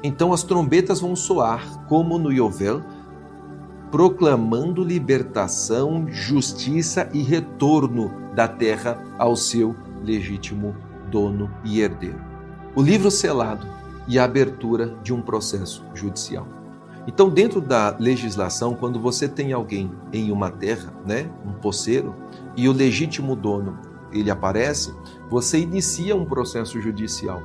Então as trombetas vão soar como no Yovel, proclamando libertação, justiça e retorno da terra ao seu legítimo dono e herdeiro. O livro selado e a abertura de um processo judicial. Então, dentro da legislação, quando você tem alguém em uma terra, um posseiro, e o legítimo dono ele aparece, você inicia um processo judicial.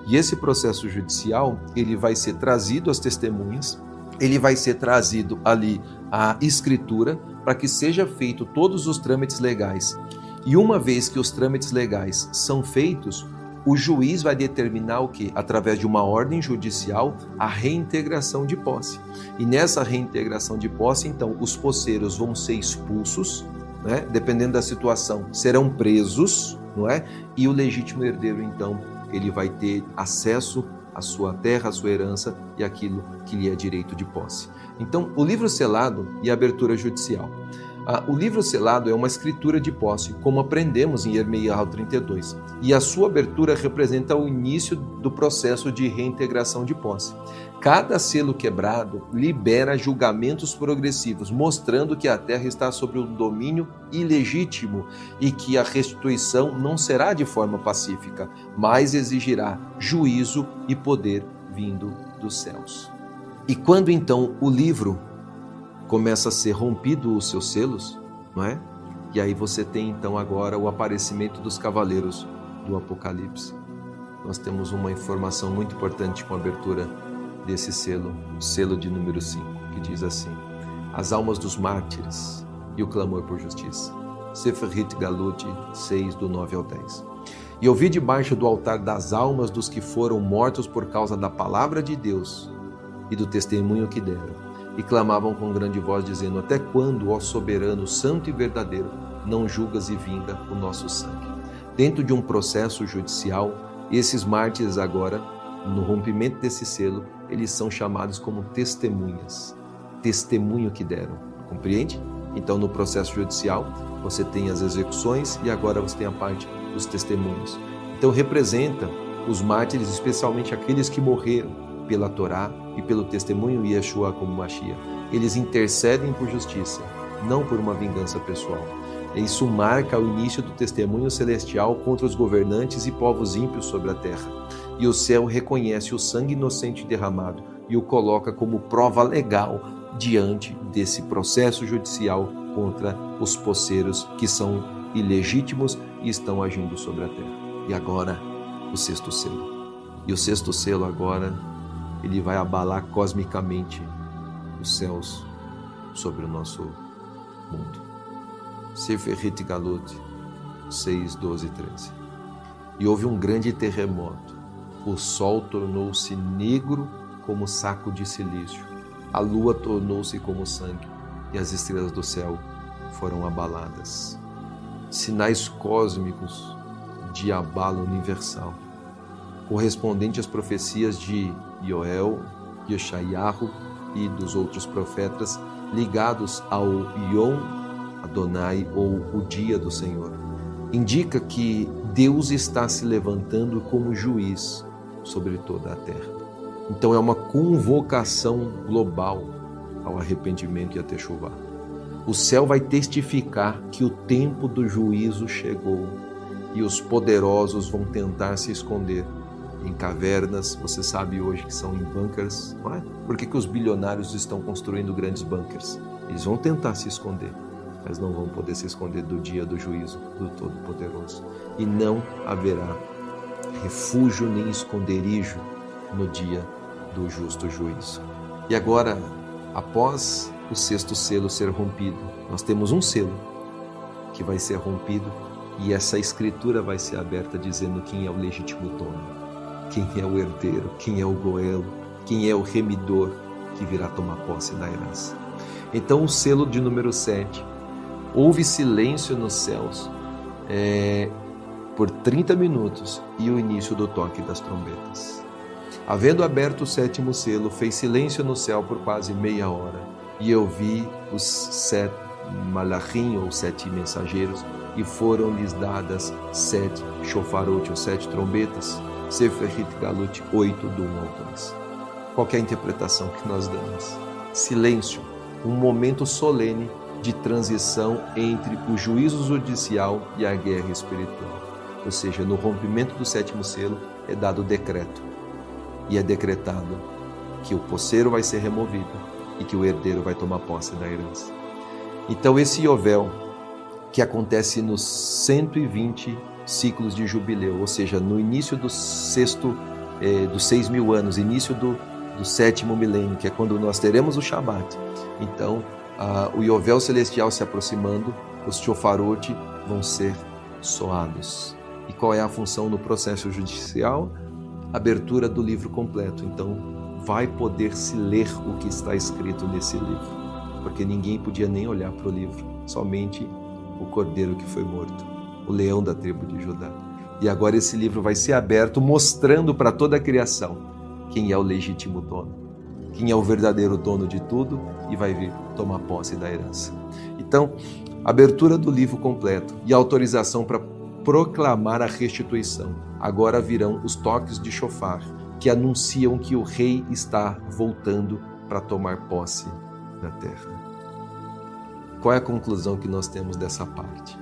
E esse processo judicial, ele vai ser trazido às testemunhas, ele vai ser trazido ali à escritura, para que seja feito todos os trâmites legais. E uma vez que os trâmites legais são feitos, o juiz vai determinar o quê? Através de uma ordem judicial, a reintegração de posse. E nessa reintegração de posse, então, os posseiros vão ser expulsos, dependendo da situação, serão presos, e o legítimo herdeiro, então, ele vai ter acesso à sua terra, à sua herança e aquilo que lhe é direito de posse. Então, o livro selado e a abertura judicial. O livro selado é uma escritura de posse, como aprendemos em Irmeial 32, e a sua abertura representa o início do processo de reintegração de posse. Cada selo quebrado libera julgamentos progressivos, mostrando que a terra está sob um domínio ilegítimo e que a restituição não será de forma pacífica, mas exigirá juízo e poder vindo dos céus. E quando então o livro começa a ser rompido os seus selos, E aí você tem então agora o aparecimento dos cavaleiros do Apocalipse. Nós temos uma informação muito importante com a abertura desse selo, o selo de número 5, que diz assim: as almas dos mártires e o clamor por justiça. Sefer Galut 6, do 9 ao 10. E ouvi debaixo do altar das almas dos que foram mortos por causa da palavra de Deus e do testemunho que deram. E clamavam com grande voz, dizendo: até quando, ó soberano, santo e verdadeiro, não julgas e vinga o nosso sangue? Dentro de um processo judicial, esses mártires agora, no rompimento desse selo, eles são chamados como testemunhas. Testemunho que deram, compreende? Então, no processo judicial, você tem as execuções e agora você tem a parte dos testemunhos. Então, representa os mártires, especialmente aqueles que morreram pela Torá e pelo testemunho e Yeshua como Mashiach. Eles intercedem por justiça, não por uma vingança pessoal. Isso marca o início do testemunho celestial contra os governantes e povos ímpios sobre a terra. E o céu reconhece o sangue inocente derramado e o coloca como prova legal diante desse processo judicial contra os posseiros que são ilegítimos e estão agindo sobre a terra. E agora, o sexto selo. E o sexto selo agora, ele vai abalar cosmicamente os céus sobre o nosso mundo. Sefer Galut 6, 12 e 13. E houve um grande terremoto. O sol tornou-se negro como saco de silício. A lua tornou-se como sangue e as estrelas do céu foram abaladas. Sinais cósmicos de abalo universal, correspondente às profecias de Yoel, Yeshayahu e dos outros profetas ligados ao Yom Adonai, ou o dia do Senhor. Indica que Deus está se levantando como juiz sobre toda a terra. Então é uma convocação global ao arrependimento e a Teshuvá. O céu vai testificar que o tempo do juízo chegou e os poderosos vão tentar se esconder em cavernas. Você sabe hoje que são em bunkers, não é? Por que os bilionários estão construindo grandes bunkers? Eles vão tentar se esconder, mas não vão poder se esconder do dia do juízo do Todo-Poderoso. E não haverá refúgio nem esconderijo no dia do justo juízo. E agora, após o sexto selo ser rompido, nós temos um selo que vai ser rompido e essa escritura vai ser aberta dizendo quem é o legítimo dono, quem é o herdeiro, quem é o goelo, quem é o remidor que virá tomar posse da herança. Então o selo de número 7, houve silêncio nos céus por 30 minutos e o início do toque das trombetas. Havendo aberto o sétimo selo, fez silêncio no céu por quase meia hora, e eu vi os 7 malachim, ou 7 mensageiros, e foram-lhes dadas 7 shofarot, ou 7 trombetas. Sefer Galut 8, do 1 ao 2. Qual que é a interpretação que nós damos? Silêncio, um momento solene de transição entre o juízo judicial e a guerra espiritual. Ou seja, no rompimento do 7º selo é dado o decreto e é decretado que o posseiro vai ser removido e que o herdeiro vai tomar posse da herança. Então esse Yovel, que acontece nos 120 ciclos de jubileu, ou seja, no início dos 6.000 anos, início do 7º milênio, que é quando nós teremos o Shabat. Então, o Yovel celestial se aproximando, os shofarot vão ser soados. E qual é a função no processo judicial? Abertura do livro completo. Então, vai poder se ler o que está escrito nesse livro, porque ninguém podia nem olhar para o livro, somente o cordeiro que foi morto, o leão da tribo de Judá. E agora esse livro vai ser aberto, mostrando para toda a criação quem é o legítimo dono, quem é o verdadeiro dono de tudo e vai vir tomar posse da herança. Então, abertura do livro completo e autorização para proclamar a restituição. Agora virão os toques de shofar, que anunciam que o rei está voltando para tomar posse da terra. Qual é a conclusão que nós temos dessa parte,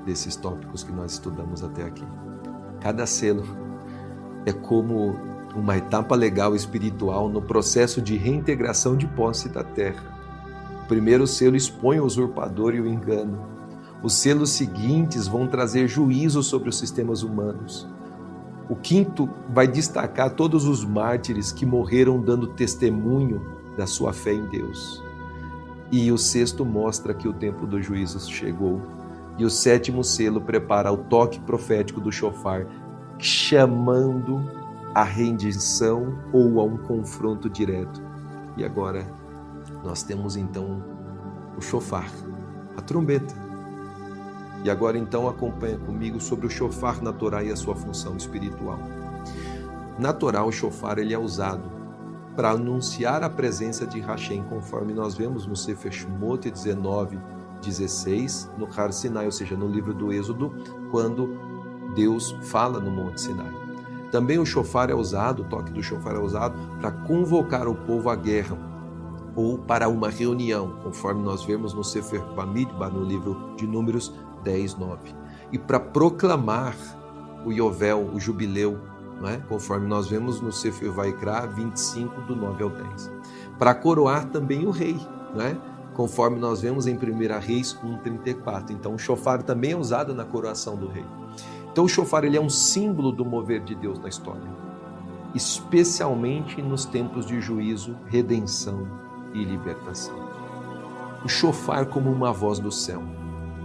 desses tópicos que nós estudamos até aqui? Cada selo é como uma etapa legal espiritual no processo de reintegração de posse da terra. O primeiro selo expõe o usurpador e o engano. Os selos seguintes vão trazer juízo sobre os sistemas humanos. O quinto vai destacar todos os mártires que morreram dando testemunho da sua fé em Deus. E o sexto mostra que o tempo do juízo chegou. E o 7º selo prepara o toque profético do shofar, chamando a rendição ou a um confronto direto. E agora nós temos então o shofar, a trombeta. E agora então acompanha comigo sobre o shofar na Torá e a sua função espiritual. Na Torá, o shofar ele é usado para anunciar a presença de Hashem, conforme nós vemos no Sefer Shemot 19:16, no Har Sinai, ou seja, no livro do Êxodo, quando Deus fala no Monte Sinai. Também o shofar é usado, o toque do shofar é usado para convocar o povo à guerra ou para uma reunião, conforme nós vemos no Sefer Bamidbar, no livro de Números 10:9. E para proclamar o Yovel, o jubileu, não é? Conforme nós vemos no Sefer Vaikra 25, do 9 ao 10. Para coroar também o rei, não é? Conforme nós vemos em 1 Reis 1:34. Então o shofar também é usado na coroação do rei. Então o shofar ele é um símbolo do mover de Deus na história, especialmente nos tempos de juízo, redenção e libertação. O shofar como uma voz do céu.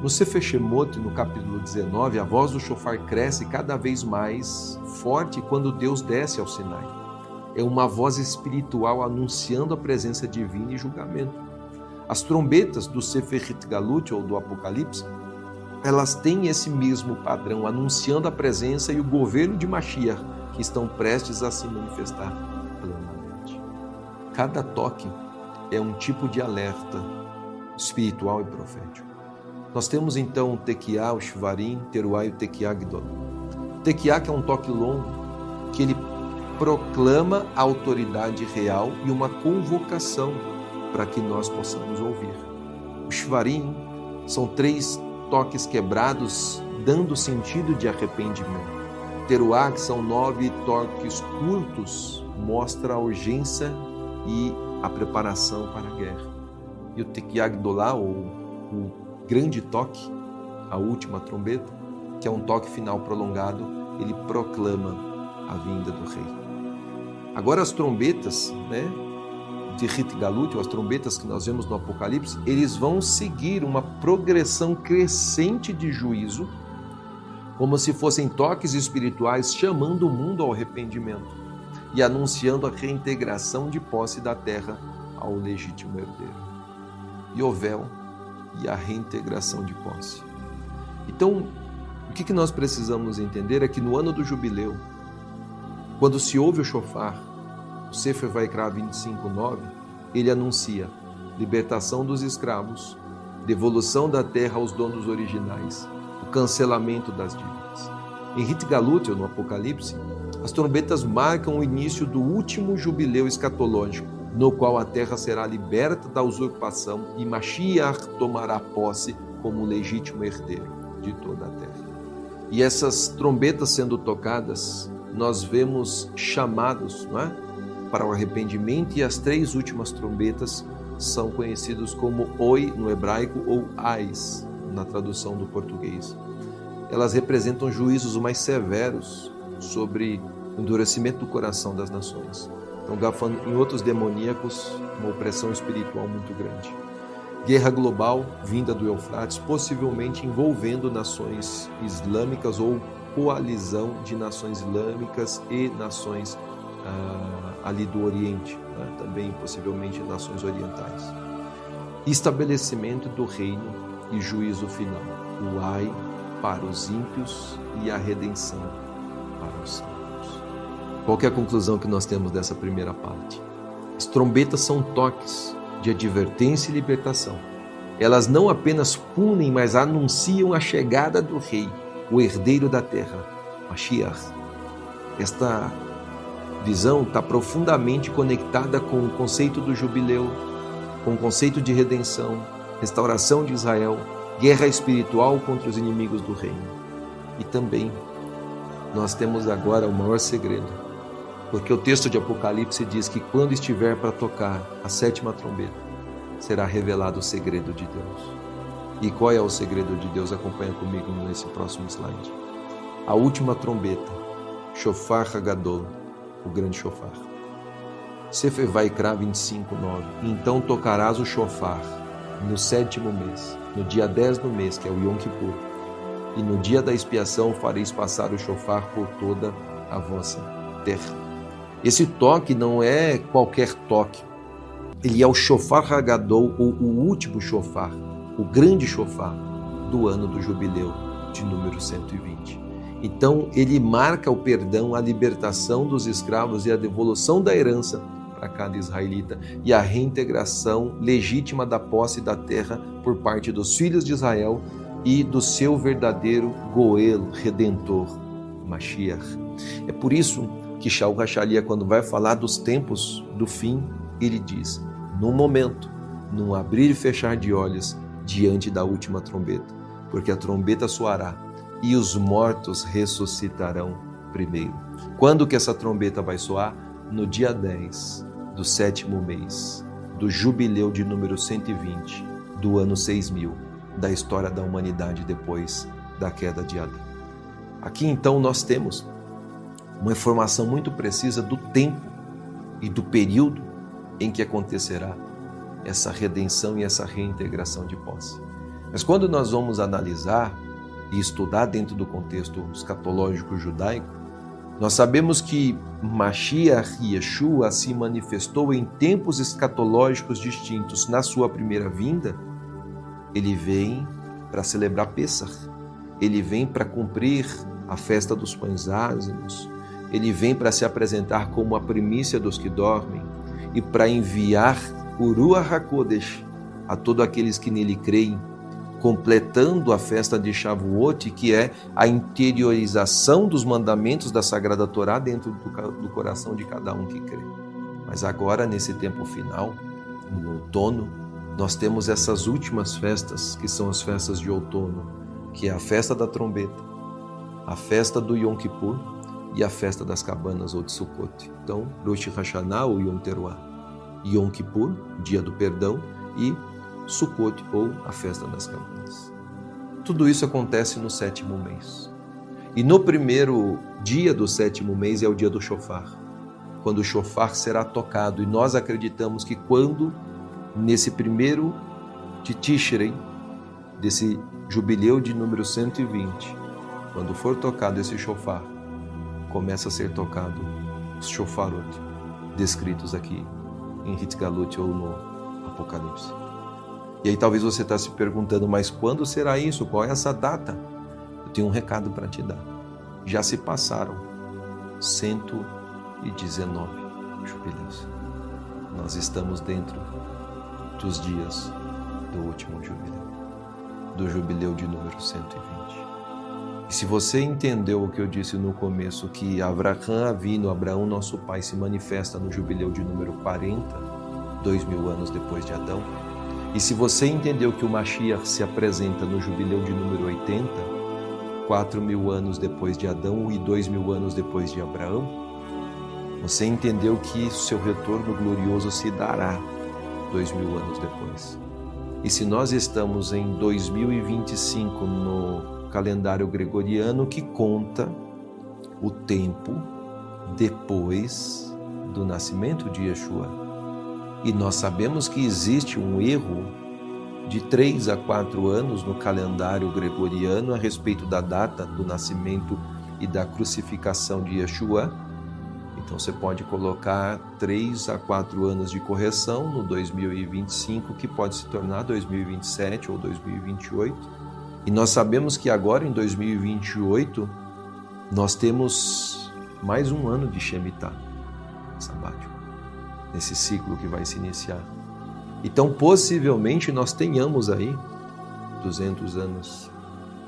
No Sefer Shemot, no capítulo 19, a voz do shofar cresce cada vez mais forte quando Deus desce ao Sinai. É uma voz espiritual anunciando a presença divina e julgamento. As trombetas do Sefer Galut, ou do Apocalipse, elas têm esse mesmo padrão, anunciando a presença e o governo de Mashiach, que estão prestes a se manifestar plenamente. Cada toque é um tipo de alerta espiritual e profético. Nós temos então o Tekiá, o Shvarim, Teruá e o Tekiá Gdol. O Tekiá, que é um toque longo, que ele proclama a autoridade real e uma convocação para que nós possamos ouvir. O Shvarim são 3 toques quebrados, dando sentido de arrependimento. Teruá, que são 9 toques curtos, mostra a urgência e a preparação para a guerra. E o Tekiá Gdolá, ou o grande toque, a última trombeta, que é um toque final prolongado, ele proclama a vinda do rei. Agora as trombetas, de Rit Galut, ou as trombetas que nós vemos no Apocalipse, eles vão seguir uma progressão crescente de juízo, como se fossem toques espirituais chamando o mundo ao arrependimento e anunciando a reintegração de posse da terra ao legítimo herdeiro. Yovel e a reintegração de posse. Então, o que nós precisamos entender é que no ano do jubileu, quando se ouve o shofar, o Sefer Vaikra 25:9, ele anuncia libertação dos escravos, devolução da terra aos donos originais, o cancelamento das dívidas. Em Rit Galut, ou no Apocalipse, As trombetas marcam o início do último jubileu escatológico, no qual a terra será liberta da usurpação e Mashiach tomará posse como legítimo herdeiro de toda a terra. E essas trombetas sendo tocadas, nós vemos chamados, não é, para o arrependimento, e as 3 últimas trombetas são conhecidos como Oi no hebraico ou Ais na tradução do português. Elas representam juízos mais severos sobre o endurecimento do coração das nações. Então, falando em outros demoníacos, uma opressão espiritual muito grande. Guerra global, vinda do Eufrates, possivelmente envolvendo nações islâmicas ou coalizão de nações islâmicas e nações ali do Oriente, né? Também possivelmente nações orientais. Estabelecimento do reino e juízo final. O ai para os ímpios e a redenção para os santos. Qual que é a conclusão que nós temos dessa primeira parte? As trombetas são toques de advertência e libertação. Elas não apenas punem, mas anunciam a chegada do rei, o herdeiro da terra, Mashiach. Esta visão está profundamente conectada com o conceito do jubileu, com o conceito de redenção, restauração de Israel, guerra espiritual contra os inimigos do reino. E também nós temos agora o maior segredo, porque o texto de Apocalipse diz que quando estiver para tocar a 7ª trombeta, será revelado o segredo de Deus. E qual é o segredo de Deus? Acompanha comigo nesse próximo slide. A última trombeta, Shofar Hagadol, o grande shofar. Sefer Vaikra 25:9. Então tocarás o shofar no 7º mês, no dia 10 do mês, que é o Yom Kippur, e no dia da expiação fareis passar o shofar por toda a vossa terra. Esse toque não é qualquer toque. Ele é o shofar Hagadol, ou o último shofar, o grande shofar do ano do jubileu de número 120. Então, ele marca o perdão, a libertação dos escravos e a devolução da herança para cada israelita e a reintegração legítima da posse da terra por parte dos filhos de Israel e do seu verdadeiro Goel, Redentor, Mashiach. É por isso que Shaul Hachalia, quando vai falar dos tempos do fim, ele diz: num momento, num abrir e fechar de olhos, diante da última trombeta, porque a trombeta soará e os mortos ressuscitarão primeiro. Quando que essa trombeta vai soar? No dia 10 do 7º mês, do jubileu de número 120, do ano 6000, da história da humanidade depois da queda de Adão. Aqui então nós temos uma informação muito precisa do tempo e do período em que acontecerá essa redenção e essa reintegração de posse. Mas quando nós vamos analisar e estudar dentro do contexto escatológico judaico, nós sabemos que Mashiach Yeshua se manifestou em tempos escatológicos distintos. Na sua primeira vinda, ele vem para celebrar Pessach, ele vem para cumprir a festa dos pães ázimos, ele vem para se apresentar como a primícia dos que dormem e para enviar o Ruach HaKodesh a todos aqueles que nele creem, completando a festa de Shavuot, que é a interiorização dos mandamentos da Sagrada Torá dentro do coração de cada um que crê. Mas agora, nesse tempo final, no outono, nós temos essas últimas festas, que são as festas de outono, que é a festa da trombeta, a festa do Yom Kippur e a festa das cabanas ou de Sukkot. Então, Rosh Hashanah ou Yom Teruah, Yom Kippur, dia do perdão, e Sukkot, ou a festa das cabanas. Tudo isso acontece no 7º mês. E no primeiro dia do 7º mês é o dia do shofar, quando o shofar será tocado. E nós acreditamos que quando, nesse primeiro de Tishrei, desse jubileu de número 120, quando for tocado esse shofar, começa a ser tocado os shofarot, descritos aqui em Hitgalut ou no Apocalipse. E aí talvez você está se perguntando, mas quando será isso? Qual é essa data? Eu tenho um recado para te dar. Já se passaram 119 jubileus. Nós estamos dentro dos dias do último jubileu, do jubileu de número 120. E se você entendeu o que eu disse no começo, que Abraão, nosso pai, se manifesta no jubileu de número 40, 2000 anos depois de Adão, e se você entendeu que o Mashiach se apresenta no jubileu de número 80, 4000 anos depois de Adão e 2000 anos depois de Abraão, você entendeu que seu retorno glorioso se dará 2000 anos depois. E se nós estamos em 2025 no calendário gregoriano, que conta o tempo depois do nascimento de Yeshua, e nós sabemos que existe um erro de 3 a 4 anos no calendário gregoriano a respeito da data do nascimento e da crucificação de Yeshua. Então você pode colocar 3 a 4 anos de correção no 2025, que pode se tornar 2027 ou 2028. E nós sabemos que agora, em 2028, nós temos mais um ano de Shemitah sabático, nesse ciclo que vai se iniciar. Então, possivelmente, nós tenhamos aí 200 anos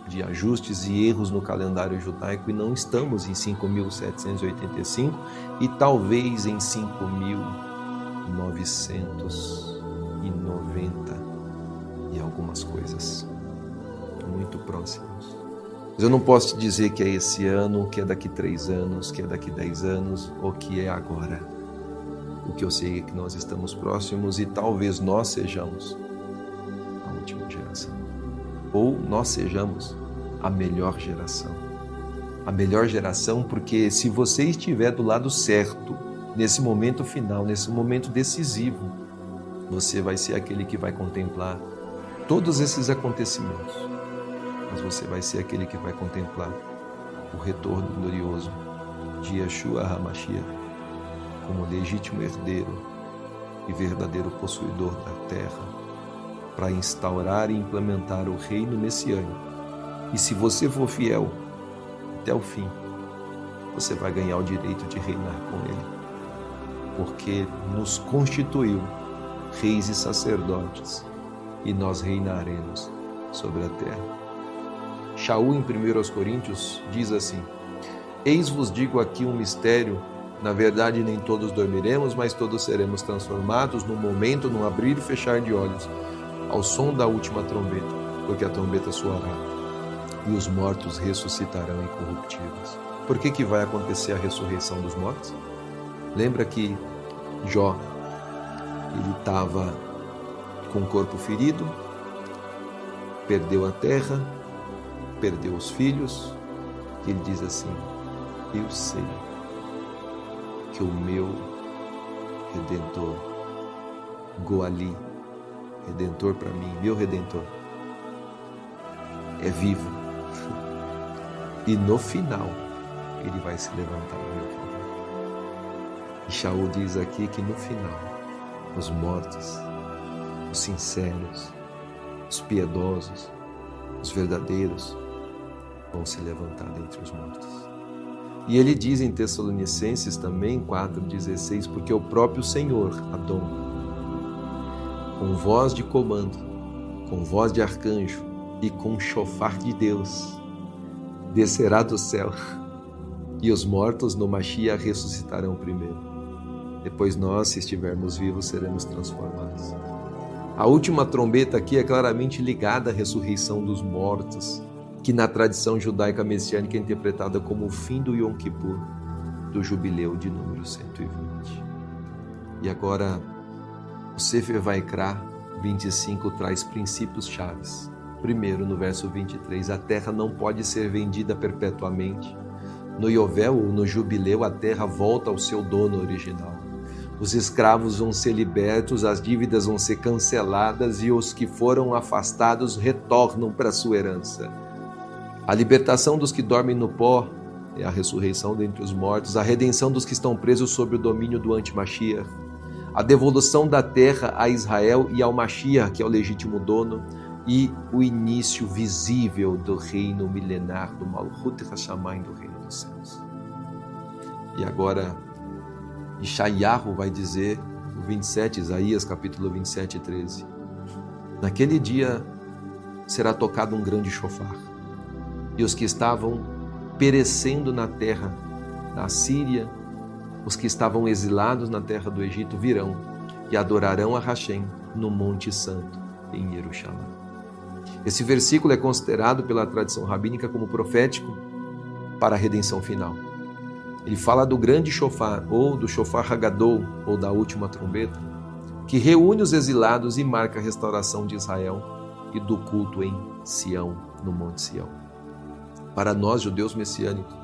de ajustes e erros no calendário judaico e não estamos em 5.785 e talvez em 5.990 e algumas coisas muito próximos. Mas eu não posso te dizer que é esse ano, que é daqui 3 anos, que é daqui 10 anos ou que é agora. O que eu sei é que nós estamos próximos e talvez nós sejamos a última geração. Ou nós sejamos a melhor geração. A melhor geração porque se você estiver do lado certo, nesse momento final, nesse momento decisivo, você vai ser aquele que vai contemplar todos esses acontecimentos. Mas você vai ser aquele que vai contemplar o retorno glorioso de Yeshua HaMashiach como legítimo herdeiro e verdadeiro possuidor da terra para instaurar e implementar o reino messiânico. E se você for fiel até o fim, você vai ganhar o direito de reinar com ele, porque nos constituiu reis e sacerdotes e nós reinaremos sobre a terra. Shaul, em 1 Coríntios, diz assim: eis vos digo aqui um mistério, na verdade nem todos dormiremos, mas todos seremos transformados num momento, num abrir e fechar de olhos, ao som da última trombeta, porque a trombeta soará e os mortos ressuscitarão incorruptíveis. Por que vai acontecer a ressurreição dos mortos? Lembra que Jó, ele estava com o corpo ferido, perdeu a terra, perdeu os filhos, e ele diz assim: eu sei que o meu Redentor, Goali, Redentor para mim, meu Redentor, é vivo. E no final, ele vai se levantar a meu favor. E Shaul diz aqui que no final, os mortos, os sinceros, os piedosos, os verdadeiros, vão se levantar dentre os mortos. E ele diz em Tessalonicenses também, 4,16, porque o próprio Senhor, Adão, com voz de comando, com voz de arcanjo e com chofar de Deus, descerá do céu, e os mortos no Mashiach ressuscitarão primeiro. Depois nós, se estivermos vivos, seremos transformados. A última trombeta aqui é claramente ligada à ressurreição dos mortos, que na tradição judaica messiânica é interpretada como o fim do Yom Kippur, do jubileu de número 120. E agora, o Sefer Vaikra 25 traz princípios chaves. Primeiro, no verso 23, a terra não pode ser vendida perpetuamente. No Yovel, ou no jubileu, a terra volta ao seu dono original. Os escravos vão ser libertos, as dívidas vão ser canceladas e os que foram afastados retornam para a sua herança. A libertação dos que dormem no pó é a ressurreição dentre os mortos, a redenção dos que estão presos sob o domínio do anti-Mashiach, a devolução da terra a Israel e ao Mashiach, que é o legítimo dono, e o início visível do reino milenar do Malchut Hashamayim, do reino dos céus. E agora, Yeshayahu vai dizer, no 27, Isaías capítulo 27, 13, naquele dia será tocado um grande shofar, e os que estavam perecendo na terra da Síria, os que estavam exilados na terra do Egito virão e adorarão a Hashem no Monte Santo, em Jerusalém. Esse versículo é considerado pela tradição rabínica como profético para a redenção final. Ele fala do grande shofar, ou do shofar Hagadol, ou da última trombeta, que reúne os exilados e marca a restauração de Israel e do culto em Sião, no Monte Sião. Para nós, judeus messiânicos,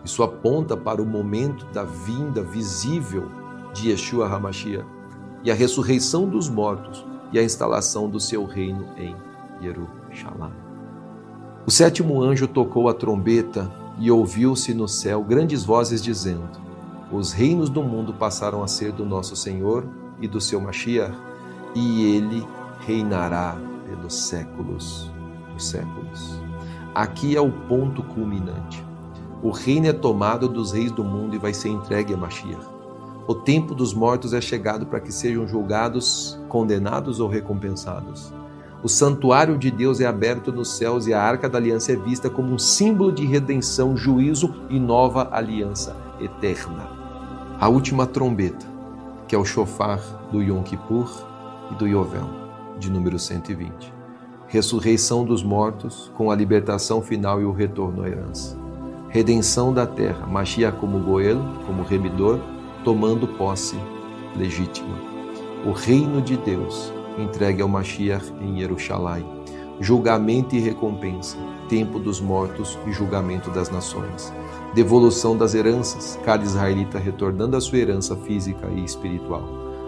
isso aponta para o momento da vinda visível de Yeshua HaMashiach e a ressurreição dos mortos e a instalação do seu reino em Jerusalém. O sétimo anjo tocou a trombeta e ouviu-se no céu grandes vozes dizendo: os reinos do mundo passaram a ser do nosso Senhor e do seu Mashiach, e ele reinará pelos séculos dos séculos. Aqui é o ponto culminante. O reino é tomado dos reis do mundo e vai ser entregue a Mashiach. O tempo dos mortos é chegado para que sejam julgados, condenados ou recompensados. O santuário de Deus é aberto nos céus e a arca da aliança é vista como um símbolo de redenção, juízo e nova aliança eterna. A última trombeta, que é o shofar do Yom Kippur e do Yovel, de número 120. Ressurreição dos mortos com a libertação final e o retorno à herança. Redenção da terra, Mashiach como Goel, como remidor, tomando posse legítima. O reino de Deus entregue ao Mashiach em Jerusalém. Julgamento e recompensa, tempo dos mortos e julgamento das nações. Devolução das heranças, cada israelita retornando à sua herança física e espiritual.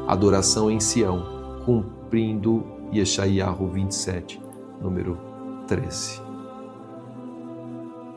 Adoração em Sião, cumprindo Yeshayahu 27, número 13.